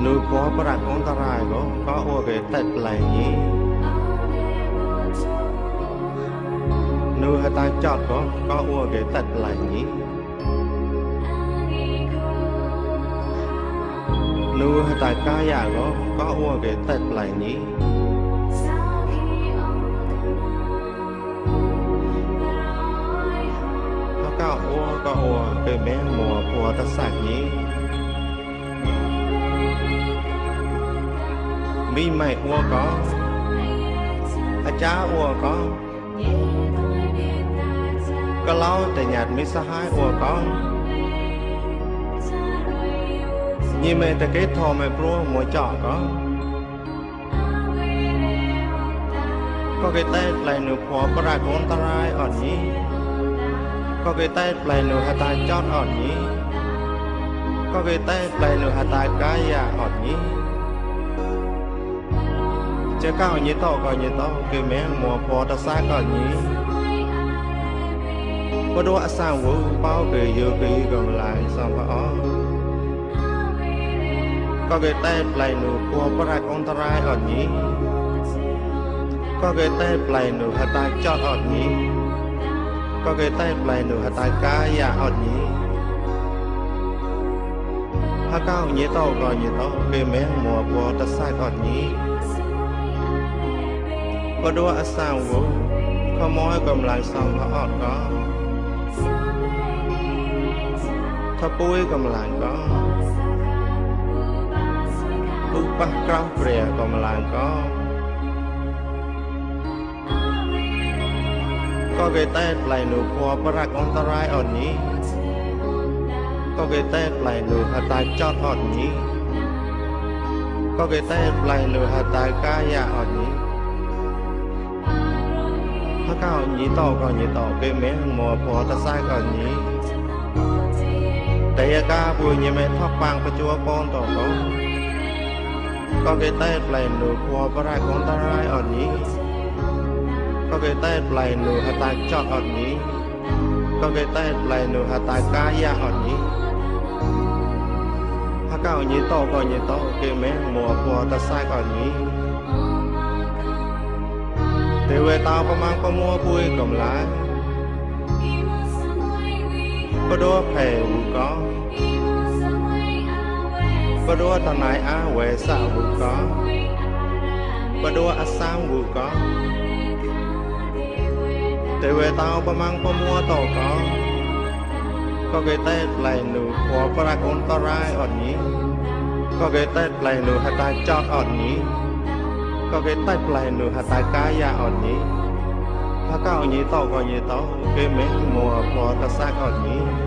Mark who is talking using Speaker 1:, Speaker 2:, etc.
Speaker 1: nu có bạc con ta rai có ô cái tết lại nhỉ nu hai ta chọt có ô cái tết lại nhỉ nu hai ta cá già có ô cái tết lại nhỉ có ô cái bé mùa của ta sạc nhỉ mi mày ô có cha ô có lâu tại nhạt mi sa hai ô có như mày tại cái thò mày pro mỗi trọ có cái tay lại nửa phò có ra con ta rai ở nhỉ có cái tay lại nửa hai tay chót ở nhỉ có cái tay lại nửa hai tay cá già ở nhỉ chứ cao như tao coi như tao cái mẹ mùa phò ta xa ở nhỉ có đua sang vũ bao cái yêu cái còn lại sao mà có cái tay lại nửa phò có ra con ta rai ở nhỉ có cái tay lại nửa hai tay chót ở nhỉ có cái tay lại nửa hai tay cá già ở nhỉ ha cao như tao coi như tao cái mẹ mùa phò ta xa ở nhỉ có đua sang vũ có mối cầm lại xong nó ọt có có bụi cầm lại có bắt cao bìa cầm lại có cái tay lại nụ phò bạc con ta rai ở nhỉ có cái tay lại nụ hạt tay chót ở nhỉ có cái tay lại nụ hạt tay cá già ở nhỉ cao nhị tàu còn nhị tàu cái mẹ mùa phò ta sai còn nhị đây ca vui như mẹ thóc bang phải chúa con tàu có cái tay lại nửa phò có ra con ta rai ở nhị có cái tay lại nửa hạt tay chọt ở nhị có cái tay lại nửa hạt tay cá da ở nhị cao nhị tàu còn nhị tàu cái mẹ mùa phò ta sai còn nhị để về tao có mang có mua vui cầm lá có đua phèo có đua thằng này á về sao có đua á sang có để về tao có mang có mua tàu có cái tết lại nụ của có ra con to rai ở nhí có cái tết lại nụ hai tay chót ở nhí có cái tay lại nửa hạt tay cá già ở nhỉ, ha cao nhỉ tàu coi nhỉ tàu cái mấy mùa phò ta xa ở nhỉ.